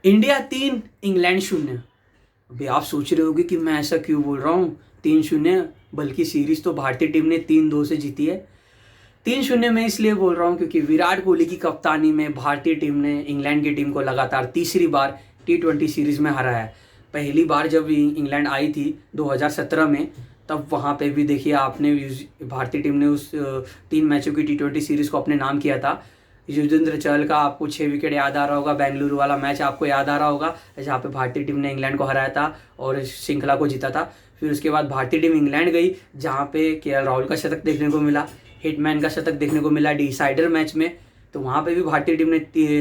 India 3 England 0। अभी आप सोच रहे होगे कि मैं ऐसा क्यों बोल रहा हूँ 3-0, बल्कि सीरीज तो भारतीय टीम ने 3-2 से जीती है। 3-0 मैं इसलिए बोल रहा हूँ क्योंकि विराट कोहली की कप्तानी में भारतीय टीम ने इंग्लैंड की टीम को लगातार तीसरी बार T20 सीरीज में हराया है। पहली बार जब इंग्लैंड आई थी 2017 में, तब वहाँ पे भी देखिए आपने भारतीय टीम ने उस 3 मैचों की T20 सीरीज को अपने नाम किया था। युजवेंद्र चहल का आपको 6 विकेट याद आ रहा होगा, बेंगलुरु वाला मैच आपको याद आ रहा होगा जहाँ पे भारतीय टीम ने इंग्लैंड को हराया था और श्रृंखला को जीता था। फिर उसके बाद भारतीय टीम इंग्लैंड गई जहाँ पे KL राहुल का शतक देखने को मिला, हिटमैन का शतक देखने को मिला डिसाइडर मैच में। तो वहाँ पे भी भारतीय टीम ने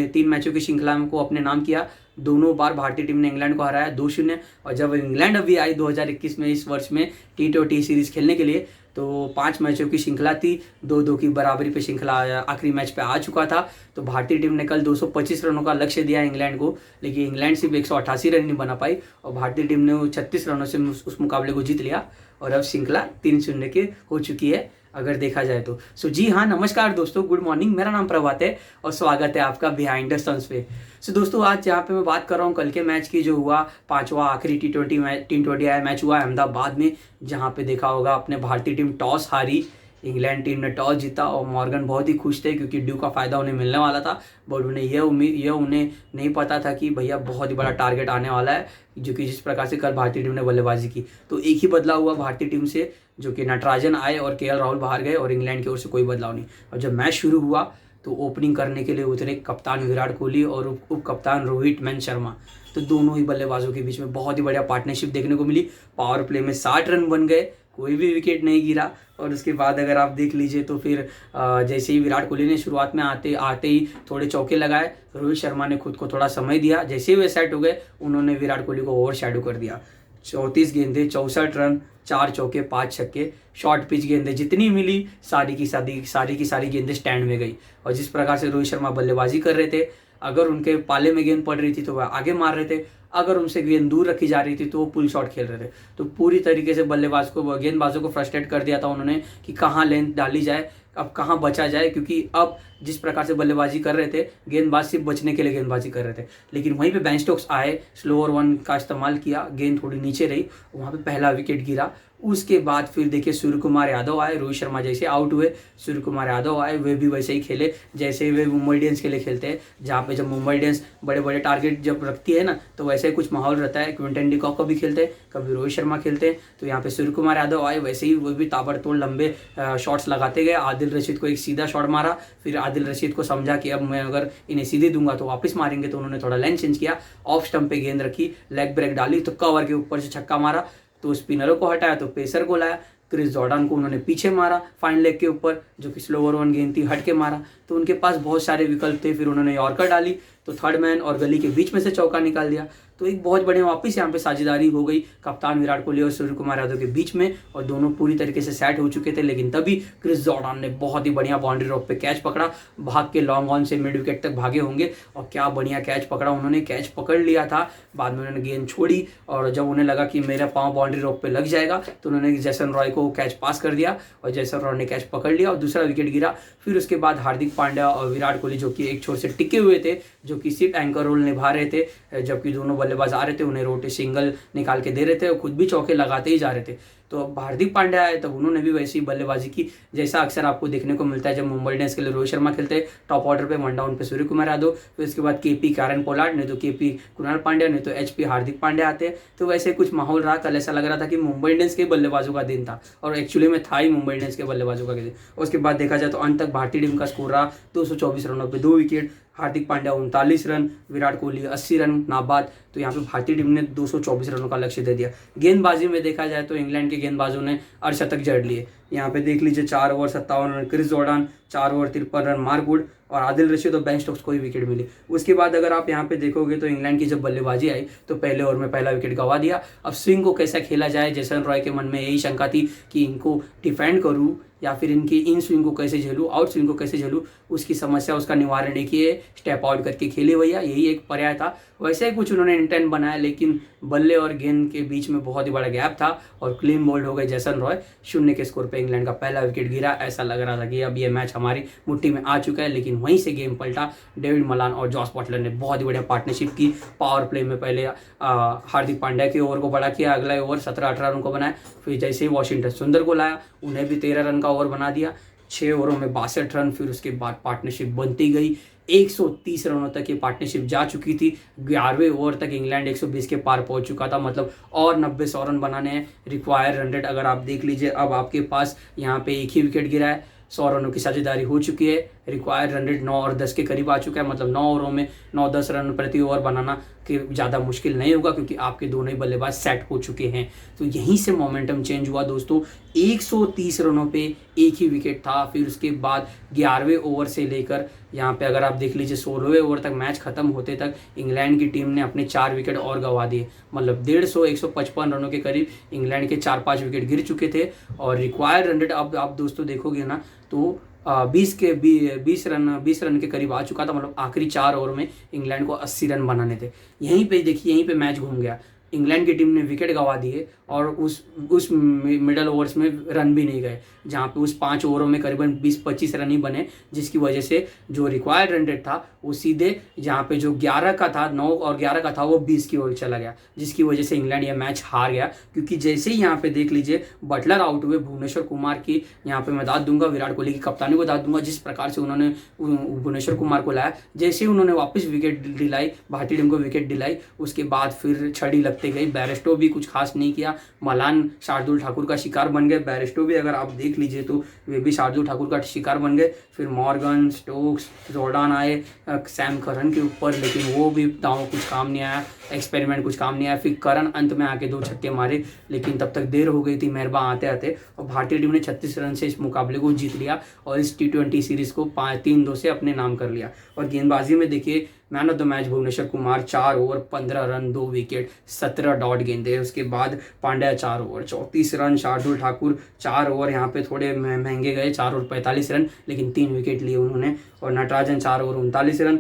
3 मैचों की श्रृंखला को अपने नाम किया। दोनों बार भारतीय टीम ने इंग्लैंड को हराया 2-0। और जब इंग्लैंड अभी आई 2021 में इस वर्ष में T20 सीरीज खेलने के लिए, तो 5 मैचों की श्रृंखला थी, 2-2 की बराबरी पे श्रृंखला आखिरी मैच पे आ चुका था। तो भारतीय टीम ने कल 225 रनों का लक्ष्य दिया इंग्लैंड को, लेकिन इंग्लैंड सिर्फ 188 रन नहीं बना पाई और भारतीय टीम ने 36 रनों से उस मुकाबले को जीत लिया और अब श्रृंखला 3-0 की हो चुकी है अगर देखा जाए तो। जी हाँ, नमस्कार दोस्तों, गुड मॉर्निंग। मेरा नाम प्रभात है और स्वागत है आपका बिहाइंड द सन्स पे। दोस्तों, आज जहाँ पे मैं बात कर रहा हूँ कल के मैच की, जो हुआ 5वां आखिरी T20 मैच हुआ अहमदाबाद में, जहाँ पे देखा होगा अपने भारतीय टीम टॉस हारी, इंग्लैंड टीम ने टॉस जीता और मॉर्गन बहुत ही खुश थे क्योंकि ड्यू का फायदा उन्हें मिलने वाला था। बट उन्हें यह उन्हें नहीं पता था कि भैया बहुत ही बड़ा टारगेट आने वाला है, जो कि जिस प्रकार से कल भारतीय टीम ने बल्लेबाजी की। तो एक ही बदलाव हुआ भारतीय टीम से, जो कि नटराजन आए और KL राहुल बाहर गए और इंग्लैंड की ओर से कोई बदलाव नहीं। और जब मैच शुरू हुआ तो ओपनिंग करने के लिए उतरे कप्तान विराट कोहली और उप कप्तान रोहित मैन शर्मा। तो दोनों ही बल्लेबाजों के बीच में बहुत ही बढ़िया पार्टनरशिप देखने को मिली। पावर प्ले में 60 रन बन गए, कोई भी विकेट नहीं गिरा। और उसके बाद अगर आप देख लीजिए तो फिर जैसे ही विराट कोहली ने शुरुआत में आते ही थोड़े चौके लगाए, रोहित शर्मा ने खुद को थोड़ा समय दिया। जैसे ही वे सेट हो गए, उन्होंने विराट कोहली को ओवर शैडो कर दिया। 34 गेंदें, 64 रन, 4 चौके, 5 छक्के, शॉर्ट पिच गेंदें जितनी मिली सारी की सारी गेंदें स्टैंड में गई। और जिस प्रकार से रोहित शर्मा बल्लेबाजी कर रहे थे, अगर उनके पाले में गेंद पड़ रही थी तो वह आगे मार रहे थे, अगर उनसे गेंद दूर रखी जा रही थी तो वो पुल शॉट खेल रहे थे। तो पूरी तरीके से गेंदबाजों को फ्रस्ट्रेट कर दिया था उन्होंने कि कहाँ लेंथ डाली जाए, अब कहाँ बचा जाए, क्योंकि अब जिस प्रकार से बल्लेबाजी कर रहे थे, गेंदबाज सिर्फ बचने के लिए गेंदबाजी कर रहे थे। लेकिन वहीं पे बेन स्टोक्स आए, स्लोअर वन का इस्तेमाल किया, गेंद थोड़ी नीचे रही, वहाँ पे पहला विकेट गिरा। उसके बाद फिर देखिए सूर्य कुमार यादव आए, रोहित शर्मा जैसे आउट हुए, सूर्य कुमार यादव आए, वे भी वैसे ही खेले जैसे वे मुंबई इंडियंस के लिए खेलते हैं, जहाँ पे जब मुंबई इंडियंस बड़े बड़े टारगेट जब रखती है ना, तो वैसे ही कुछ माहौल रहता है। क्विंटन डी कॉक कभी खेलते हैं, कभी रोहित शर्मा खेलते हैं। तो यहाँ पे सूर्य कुमार यादव आए, वैसे ही वो भी ताबड़तोड़ लंबे शॉट्स लगाते गए। आदिल रशीद को एक सीधा शॉट मारा, फिर आदिल रशीद को समझा कि अब मैं अगर इन्हें सीधे दूंगा तो वापस मारेंगे, तो उन्होंने थोड़ा लेंथ चेंज किया, ऑफ स्टंप पे गेंद रखी, लेग ब्रेक डाली तो कवर के ऊपर से छक्का मारा। तो स्पिनरों को हटाया तो पेसर को लाया, क्रिस जॉर्डन को उन्होंने पीछे मारा फाइन लेग के ऊपर, जो कि स्लोअर वन गेंद थी, हट के मारा। तो उनके पास बहुत सारे विकल्प थे। फिर उन्होंने यॉर्कर डाली तो थर्ड मैन और गली के बीच में से चौका निकाल दिया। तो एक बहुत बढ़िया वापस यहाँ पे साझेदारी हो गई कप्तान विराट कोहली और सूर्य कुमार यादव के बीच में, और दोनों पूरी तरीके से सेट हो चुके थे। लेकिन तभी क्रिस जॉर्डन ने बहुत ही बढ़िया बाउंड्री रॉक पे कैच पकड़ा, भाग के लॉन्ग ऑन से मिड विकेट तक भागे होंगे और क्या बढ़िया कैच पकड़ा उन्होंने, कैच पकड़ लिया था। बाद में उन्होंने गेंद छोड़ी और जब उन्हें लगा कि मेरा पाँव बाउंड्री रॉक पे लग जाएगा, तो उन्होंने जैसन रॉय को कैच पास कर दिया और जैसन रॉय ने कैच पकड़ लिया और दूसरा विकेट गिरा। फिर उसके बाद हार्दिक पांड्या और विराट कोहली, जो कि एक छोर से टिके हुए थे, जो कि सिर्फ एंकर रोल निभा रहे थे, जबकि दोनों बल्लेबाज आ रहे थे, उन्हें रोटे सिंगल निकाल के दे रहे थे और खुद भी चौके लगाते ही जा रहे थे। तो अब हार्दिक पांड्या आए तब उन्होंने भी वैसी बल्लेबाजी की जैसा अक्सर आपको देखने को मिलता है जब मुंबई इंडियंस के लिए रोहित शर्मा खेलते हैं, टॉप ऑर्डर पे, वन डाउन पे सूर्य कुमार यादव, फिर उसके बाद KP कैरन पोलार्ड, नहीं तो KP कुणाल पांड्या, नहीं तो HP हार्दिक पांड्या आते हैं। तो वैसे कुछ माहौल रहा कल, ऐसा लग रहा था कि मुंबई इंडियंस के बल्लेबाजों का दिन था और एक्चुअली में था ही मुंबई इंडियंस के बल्लेबाजों का दिन। उसके बाद देखा जाए तो अंत तक भारतीय टीम का स्कोर रहा 224 रनों पर 2 wicket, Hardik Pandya 39 run, Virat Kohli 80 run नाबाद। तो यहाँ पे भारतीय टीम ने 224 रनों का लक्ष्य दे दिया। गेंदबाजी में देखा जाए तो इंग्लैंड के गेंदबाजों ने अर्धशतक जड़ लिए। यहाँ पे देख लीजिए 4 over 57 run Chris Jordan, 4 over 53 run Mark Wood और आदिल रशीद और बेन स्टोक्स को ही विकेट मिली। उसके बाद अगर आप यहाँ पे देखोगे तो इंग्लैंड की जब बल्लेबाजी आई तो पहले ओवर में पहला विकेट गंवा दिया। अब स्विंग को कैसा खेला जाए, जैसन रॉय के मन में यही शंका थी कि इनको डिफेंड करूँ या फिर इनकी इन स्विंग को कैसे झेलूँ, आउट स्विंग को कैसे झेलूँ, उसकी समस्या, उसका निवारण देखिए, स्टेप आउट करके खेले भैया, यही एक पर्याय था। वैसे ही कुछ उन्होंने इंटेंट बनाया, लेकिन बल्ले और गेंद के बीच में बहुत ही बड़ा गैप था और क्लीन बोल्ड हो गए जैसन रॉय। 0 के स्कोर पे इंग्लैंड का पहला विकेट गिरा। ऐसा लग रहा था कि अब ये मैच हमारी मुट्ठी में आ चुका है, लेकिन वहीं से गेम पलटा। डेविड मलान और जॉस बटलर ने बहुत ही बढ़िया पार्टनरशिप की। पावर प्ले में पहले हार्दिक पांड्या के ओवर को बड़ा किया, अगला ओवर 17-18 रन को बनाया। फिर जैसे ही वॉशिंगटन सुंदर को लाया, उन्हें भी 13 रन का ओवर बना दिया। 6 ओवरों में 62 रन। फिर उसके बाद पार्टनरशिप बनती गई, 130 रनों तक ये पार्टनरशिप जा चुकी थी। 11वें ओवर तक इंग्लैंड 120 के पार पहुंच चुका था, मतलब और 90-100 रन बनाने हैं। रिक्वायर 100 अगर आप देख लीजिए, अब आपके पास यहाँ पे एक ही विकेट गिरा है, 100 रनों की साझेदारी हो चुकी है। रिक्वायर 100 9 और 10 के करीब आ चुका है, मतलब 9 ओवरों में 9-10 रन प्रति ओवर बनाना कि ज़्यादा मुश्किल नहीं होगा, क्योंकि आपके दोनों ही बल्लेबाज सेट हो चुके हैं। तो यहीं से मोमेंटम चेंज हुआ दोस्तों। 130 रनों पे एक ही विकेट था। फिर उसके बाद 11वें ओवर से लेकर यहाँ पे अगर आप देख लीजिए 16वें ओवर तक मैच खत्म होते तक इंग्लैंड की टीम ने अपने 4 विकेट और गंवा दिए, मतलब 150-155 रनों के करीब इंग्लैंड के 4-5 विकेट गिर चुके थे। और रिक्वायर्ड 100 अब आप दोस्तों देखोगे ना तो 20 रन के करीब आ चुका था, मतलब आखिरी 4 ओवर में इंग्लैंड को 80 रन बनाने थे। यहीं पे देखिए, यहीं पे मैच घूम गया। इंग्लैंड की टीम ने विकेट गंवा दिए और उस मिडल ओवर्स में रन भी नहीं गए, जहाँ पे उस 5 ओवरों में करीबन 20-25 रन ही बने, जिसकी वजह से जो रिक्वायर्ड 100 था वो सीधे जहाँ पे जो 11 का था, 9 और 11 का था, वो 20 की ओर चला गया, जिसकी वजह से इंग्लैंड यह मैच हार गया। क्योंकि जैसे ही यहाँ पे देख लीजिए बटलर आउट हुए, भुवनेश्वर कुमार की यहाँ पे मैं दाद दूंगा, विराट कोहली की कप्तानी को दाद दूंगा, जिस प्रकार से उन्होंने भुवनेश्वर कुमार को लाया। जैसे ही उन्होंने वापस विकेट दिलाई, भारतीय टीम को विकेट दिलाई, उसके बाद फिर छड़ी लगते गई। बैरिस्टो भी कुछ खास नहीं किया, मलान शार्दुल ठाकुर का शिकार बन गए। बैरिस्टो भी अगर आप देख लीजिए तो वे भी शार्दुल ठाकुर का शिकार बन गए। फिर मॉर्गन, स्टोक्स, जॉर्डान आए सैम करन के ऊपर, लेकिन वो भी दांव कुछ काम नहीं आया, एक्सपेरिमेंट कुछ काम नहीं आया। फिर करन अंत में आके 2 छक्के मारे, लेकिन तब तक देर हो गई थी मेहरबा आते आते, और भारतीय टीम ने 36 रन से इस मुकाबले को जीत लिया और इस T20 सीरीज को 3-2 से अपने नाम कर लिया। और गेंदबाजी में देखिए, man of the match Bhuvneshwar Kumar, 4 over 15 run 2 wicket 17 dot गेंदे। उसके बाद Pandya 4 over 34 run, Shardul Thakur 4 over यहाँ पे थोड़े महंगे गए, 4 ओवर 45 रन, लेकिन 3 विकेट लिए उन्होंने। और Natarajan 4 over 39 run.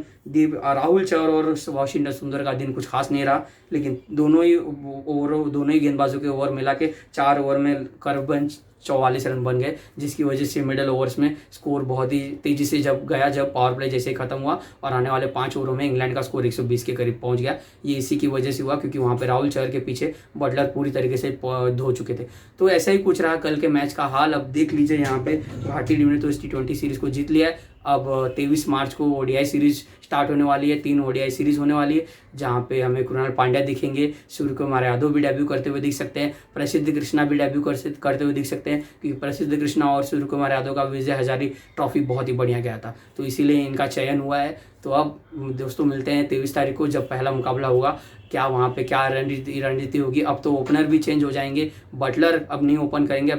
Rahul 4 over, Washington सुंदर का दिन कुछ खास नहीं रहा, लेकिन दोनों ही गेंदबाजों के ओवर मिला के 4 ओवर में करीबन 44 रन बन गए, जिसकी वजह से मिडल ओवर्स में स्कोर बहुत ही तेजी से जब पावर प्ले जैसे खत्म हुआ और आने वाले 5 ओवरों में इंग्लैंड का स्कोर 120 के करीब पहुंच गया। ये इसी की वजह से हुआ, क्योंकि वहां पे राहुल चहर के पीछे बटलर पूरी तरीके से धो चुके थे। तो ऐसा ही कुछ रहा कल के मैच का हाल। अब देख लीजिए, यहाँ पे भारतीय टीम ने तो इस T20 सीरीज को जीत लिया है। अब 23 मार्च को ODI सीरीज स्टार्ट होने वाली है, 3 ODI सीरीज होने वाली है, जहाँ पे हमें कृणाल पांड्या दिखेंगे, सूर्य कुमार यादव भी डेब्यू करते हुए दिख सकते हैं, प्रसिद्ध कृष्णा भी डेब्यू करते हुए दिख सकते हैं, क्योंकि प्रसिद्ध कृष्णा और सूर्य कुमार यादव का विजय हजारी ट्रॉफी बहुत ही बढ़िया गया था, तो इसीलिए इनका चयन हुआ है। तो अब दोस्तों मिलते हैं 23 तारीख को, जब पहला मुकाबला होगा। क्या वहाँ पे क्या रणनीति होगी। अब तो ओपनर भी चेंज हो जाएंगे, बटलर अब नहीं ओपन करेंगे,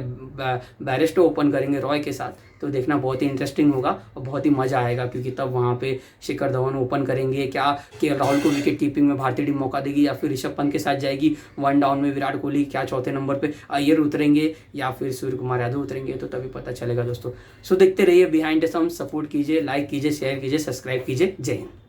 बैरिस्टो ओपन करेंगे रॉय के साथ। तो देखना बहुत ही इंटरेस्टिंग होगा और बहुत ही मज़ा आएगा, क्योंकि तब वहाँ पे शिखर धवन ओपन करेंगे। क्या KL राहुल को विकेट कीपिंग में भारतीय टीम मौका देगी, या फिर ऋषभ पंत के साथ जाएगी 1 डाउन में विराट कोहली, क्या चौथे नंबर पे अय्यर उतरेंगे या फिर सूर्य कुमार यादव उतरेंगे, तो तभी पता चलेगा दोस्तों। सो देखते रहिए बिहाइंड द सम, सपोर्ट कीजिए, लाइक कीजिए, शेयर कीजिए, सब्सक्राइब कीजिए। जय हिंद।